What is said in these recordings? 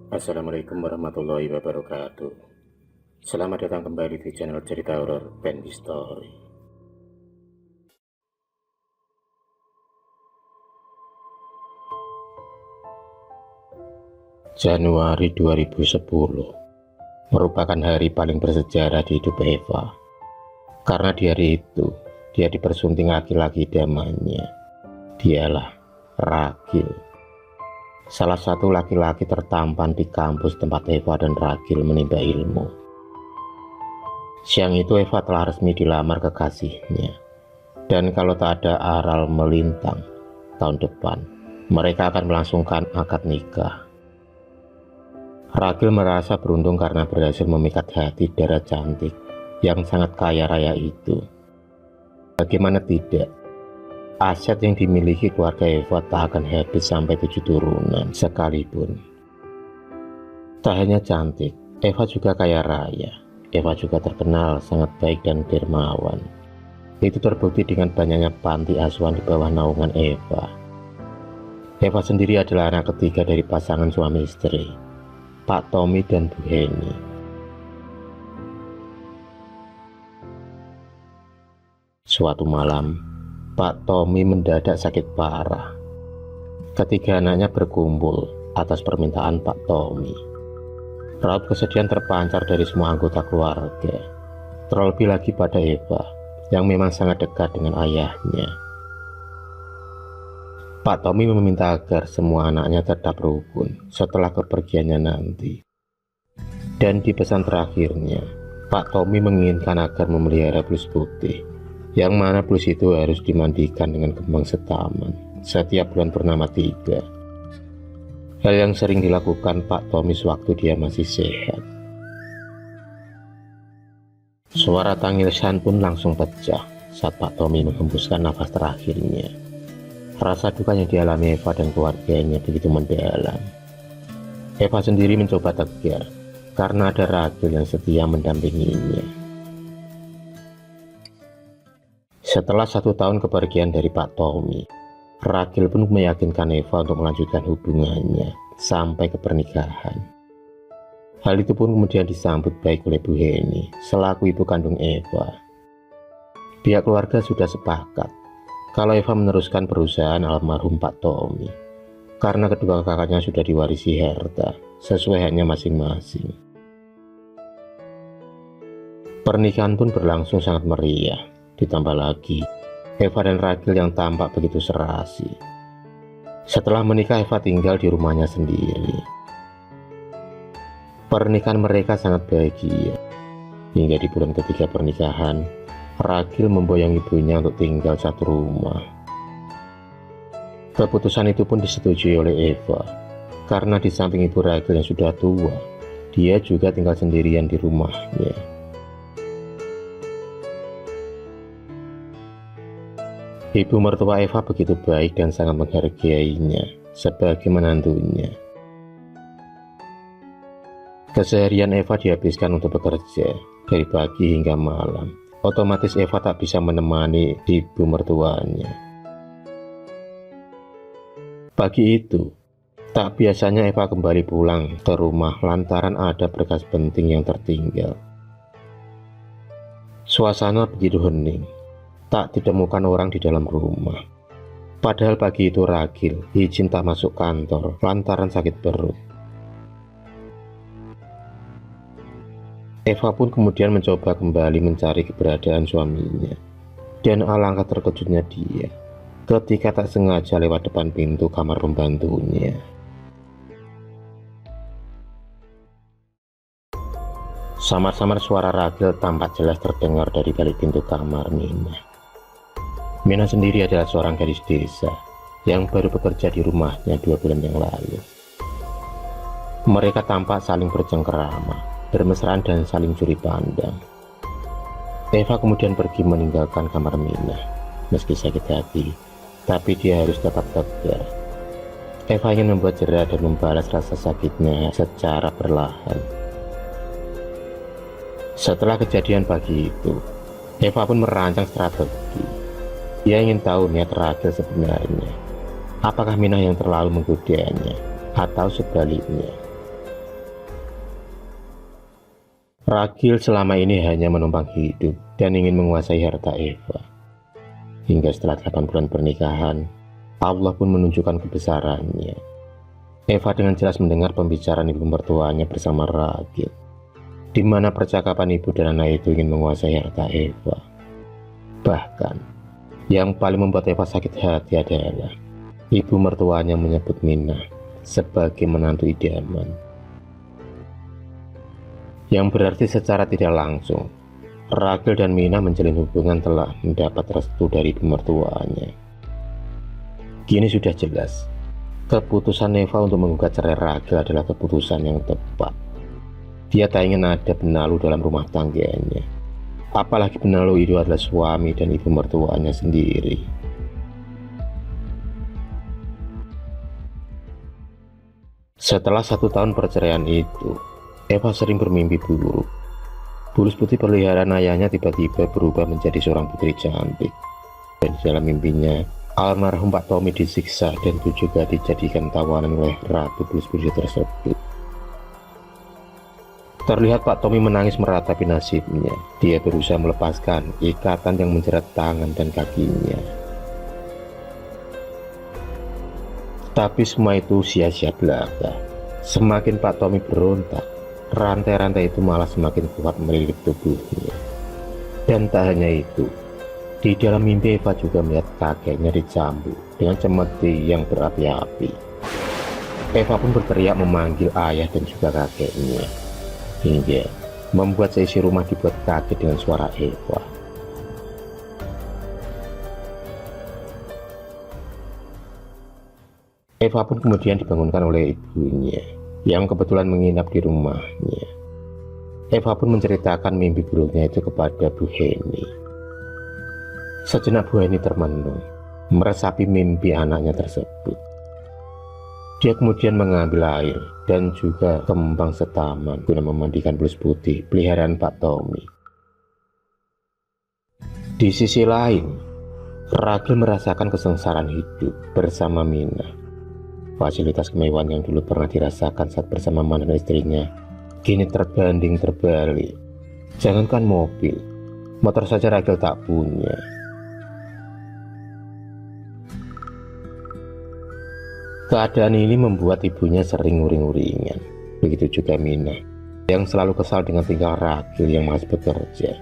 Assalamualaikum warahmatullahi wabarakatuh. Selamat datang kembali di channel cerita horor Bendy Story. Januari 2010 merupakan hari paling bersejarah di hidup Eva. Karena di hari itu, dia dipersunting laki-laki idamannya. Dialah Ragil. Salah satu laki-laki tertampan di kampus tempat Eva dan Ragil menimba ilmu. Siang itu Eva telah resmi dilamar kekasihnya. Dan kalau tak ada aral melintang, tahun depan mereka akan melangsungkan akad nikah. Ragil merasa beruntung karena berhasil memikat hati darah cantik yang sangat kaya raya itu. Bagaimana tidak? Aset yang dimiliki keluarga Eva tak akan habis sampai 7 turunan sekalipun. Tak hanya cantik, Eva juga kaya raya. Eva juga terkenal sangat baik dan dermawan. Itu terbukti dengan banyaknya panti asuhan di bawah naungan Eva. Eva sendiri adalah anak ketiga dari pasangan suami istri, Pak Tommy dan Bu Heni. Suatu malam, Pak Tommy mendadak sakit parah. Ketiga anaknya berkumpul atas permintaan Pak Tommy. Raut kesedihan terpancar dari semua anggota keluarga, terlebih lagi pada Eva yang memang sangat dekat dengan ayahnya. Pak Tommy meminta agar semua anaknya tetap rukun setelah kepergiannya nanti. Dan di pesan terakhirnya, Pak Tommy menginginkan agar memelihara blus putih, yang mana blus itu harus dimandikan dengan kembang setaman setiap bulan purnama 3. Hal yang sering dilakukan Pak Tommy sewaktu dia masih sehat. Suara tangisan pun langsung pecah saat Pak Tommy menghembuskan nafas terakhirnya. Rasa duka yang dialami Eva dan keluarganya begitu mendalam. Eva sendiri mencoba tegar karena ada Ragil yang setia mendampinginya. Setelah 1 tahun kepergian dari Pak Tommy, Ragil pun meyakinkan Eva untuk melanjutkan hubungannya sampai ke pernikahan. Hal itu pun kemudian disambut baik oleh Bu Heni selaku ibu kandung Eva. Pihak keluarga sudah sepakat kalau Eva meneruskan perusahaan almarhum Pak Tommy, karena kedua kakaknya sudah diwarisi harta sesuai haknya masing-masing. Pernikahan pun berlangsung sangat meriah. Ditambah lagi, Eva dan Ragil yang tampak begitu serasi. Setelah menikah, Eva tinggal di rumahnya sendiri. Pernikahan mereka sangat bahagia. Hingga di bulan ketiga pernikahan, Ragil memboyong ibunya untuk tinggal satu rumah. Keputusan itu pun disetujui oleh Eva, karena di samping ibu Ragil yang sudah tua, dia juga tinggal sendirian di rumahnya. Ibu mertua Eva begitu baik dan sangat menghargainya sebagai menantunya. Keseharian Eva dihabiskan untuk bekerja dari pagi hingga malam. Otomatis Eva tak bisa menemani ibu mertuanya. Pagi itu, tak biasanya Eva kembali pulang ke rumah lantaran ada berkas penting yang tertinggal. Suasana begitu hening. Tak ditemukan orang di dalam rumah. Padahal pagi itu Ragil izin tak masuk kantor lantaran sakit perut. Eva pun kemudian mencoba kembali mencari keberadaan suaminya. Dan alangkah terkejutnya dia ketika tak sengaja lewat depan pintu kamar pembantunya. Samar-samar suara Ragil tampak jelas terdengar dari balik pintu kamar Mina. Mina sendiri adalah seorang gadis desa yang baru bekerja di rumahnya 2 bulan yang lalu. Mereka tampak saling bercengkerama, bermesraan dan saling curi pandang. Eva kemudian pergi meninggalkan kamar Mina. Meski sakit hati, tapi dia harus tetap tegar. Eva ingin membuat jera dan membalas rasa sakitnya secara perlahan. Setelah kejadian pagi itu, Eva pun merancang strategi. Dia ingin tahu niat Ragil sebenarnya. Apakah Mina yang terlalu menggodanya atau sebaliknya? Rachel selama ini hanya menumpang hidup dan ingin menguasai harta Eva. Hingga setelah 8 bulan pernikahan, Allah pun menunjukkan kebesarannya. Eva dengan jelas mendengar pembicaraan ibu mertuanya bersama Rachel, di mana percakapan ibu dan anak itu ingin menguasai harta Eva. Bahkan, yang paling membuat Eva sakit hati adalah ibu mertuanya menyebut Mina sebagai menantu idaman. Yang berarti secara tidak langsung, Rachel dan Mina menjalin hubungan telah mendapat restu dari ibu mertuanya. Kini sudah jelas, keputusan Eva untuk menggugat cerai Rachel adalah keputusan yang tepat. Dia tak ingin ada benalu dalam rumah tangganya. Apalagi benalu itu adalah suami dan ibu mertuanya sendiri. Setelah 1 tahun perceraian itu, Eva sering bermimpi buruk. Bulus putih peliharaan ayahnya tiba-tiba berubah menjadi seorang putri cantik. Dan di dalam mimpinya, almarhum Pak Tommy disiksa dan juga dijadikan tawanan oleh Ratu Bulus putih tersebut. Terlihat Pak Tommy menangis meratapi nasibnya. Dia berusaha melepaskan ikatan yang menjerat tangan dan kakinya. Tapi semua itu sia-sia belaka. Semakin Pak Tommy berontak, rantai-rantai itu malah semakin kuat melilit tubuhnya. Dan tak hanya itu, di dalam mimpi Eva juga melihat kakeknya dicambuk dengan cemeti yang berapi-api. Eva pun berteriak memanggil ayah dan juga kakeknya, hingga membuat seisi rumah dibuat kaget dengan suara Eva. Eva pun kemudian dibangunkan oleh ibunya yang kebetulan menginap di rumahnya. Eva pun menceritakan mimpi buruknya itu kepada Bu Heni. Sejenak Bu Heni termenung, meresapi mimpi anaknya tersebut. Dia kemudian mengambil air dan juga kembang setaman guna memandikan Bulus putih peliharaan Pak Tommy. Di sisi lain, Rachel merasakan kesengsaraan hidup bersama Mina. Fasilitas kemewahan yang dulu pernah dirasakan saat bersama mantan istrinya kini terbanding terbalik. Jangankan mobil, motor saja Rachel tak punya. Keadaan ini membuat ibunya sering uring-uringan. Begitu juga Mina yang selalu kesal dengan tingkah Rachel yang malas bekerja.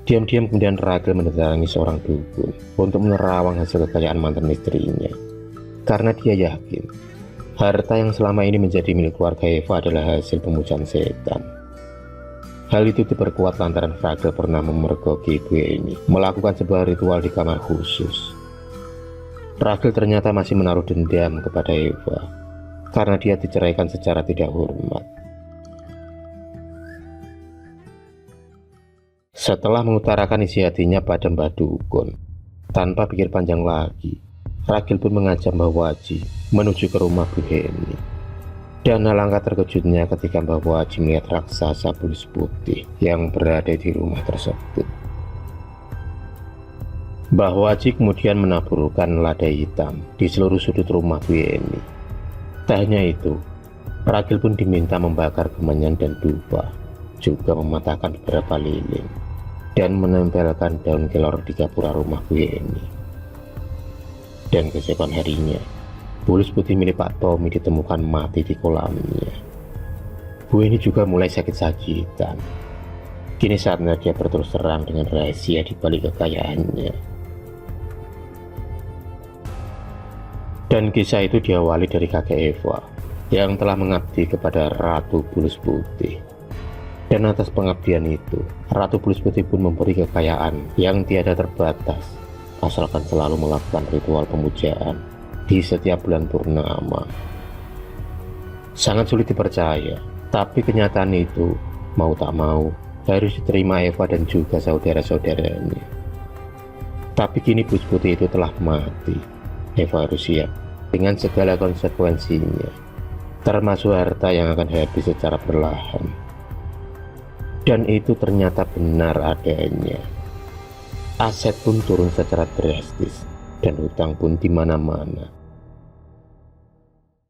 Diam-diam kemudian Rachel mendatangi seorang dukun untuk menerawang hasil kekayaan mantan istrinya. Karena dia yakin harta yang selama ini menjadi milik keluarga Eva adalah hasil pemujaan setan. Hal itu diperkuat lantaran Rachel pernah memergoki ibu ini melakukan sebuah ritual di kamar khusus. Rachel ternyata masih menaruh dendam kepada Eva karena dia diceraikan secara tidak hormat. Setelah mengutarakan isi hatinya pada Mbah Dukun, tanpa pikir panjang lagi, Rachel pun mengajak Mbah Waji menuju ke rumah Bu Heni. Dan alangkah terkejutnya ketika Mbah Waji melihat raksasa Bulus putih yang berada di rumah tersebut. Mbah Waji kemudian menaburkan lada hitam di seluruh sudut rumah Bu Heni. Tak hanya itu, Rachel pun diminta membakar kemenyan dan dupa, juga mematahkan beberapa lilin, dan menempelkan daun kelor di gapura rumah Bu Heni. Dan keesokan harinya, Bulus putih milik Pak Tommy ditemukan mati di kolamnya. Bu Heni juga mulai sakit-sakitan. Kini saatnya dia berterus terang dengan rahasia di balik kekayaannya. Dan kisah itu diawali dari kakek Eva yang telah mengabdi kepada Ratu Bulus putih. Dan atas pengabdian itu, Ratu Bulus putih pun memberi kekayaan yang tiada terbatas, asalkan selalu melakukan ritual pemujaan di setiap bulan purnama. Sangat sulit dipercaya, tapi kenyataan itu mau tak mau harus diterima Eva dan juga saudara-saudaranya. Tapi kini Bulus putih itu telah mati. Eva harus siap dengan segala konsekuensinya, termasuk harta yang akan habis secara perlahan. Dan itu ternyata benar adanya. Aset pun turun secara drastis dan hutang pun di mana-mana.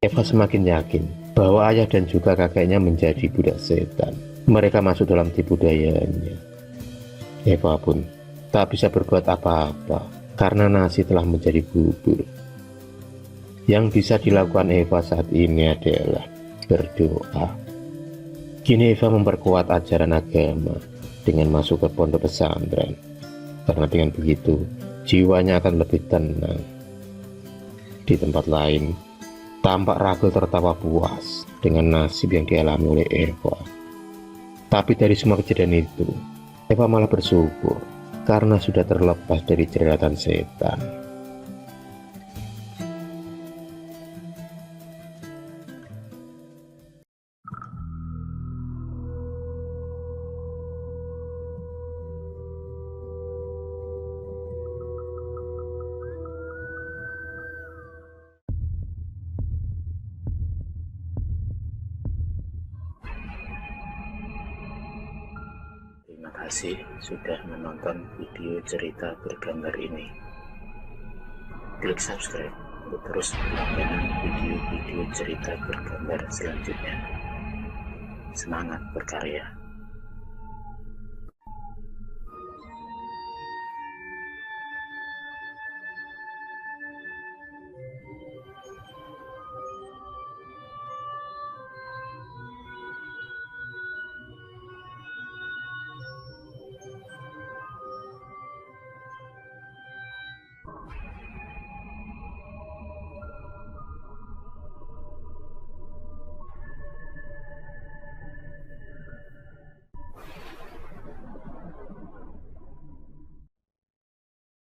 Eva semakin yakin bahwa ayah dan juga kakeknya menjadi budak setan Mereka masuk dalam tipu dayanya. Eva pun tak bisa berbuat apa-apa karena nasi telah menjadi bubur. Yang bisa dilakukan Eva saat ini adalah berdoa. Kini Eva memperkuat ajaran agama dengan masuk ke pondok pesantren, karena dengan begitu jiwanya akan lebih tenang. Di tempat lain, tampak Ragil tertawa puas dengan nasib yang dialami oleh Eva. Tapi dari semua kejadian itu, Eva malah bersyukur karena sudah terlepas dari jeratan setan. Terima kasih sudah menonton video cerita bergambar ini. Klik subscribe untuk terus berlangganan video-video cerita bergambar selanjutnya. Semangat berkarya.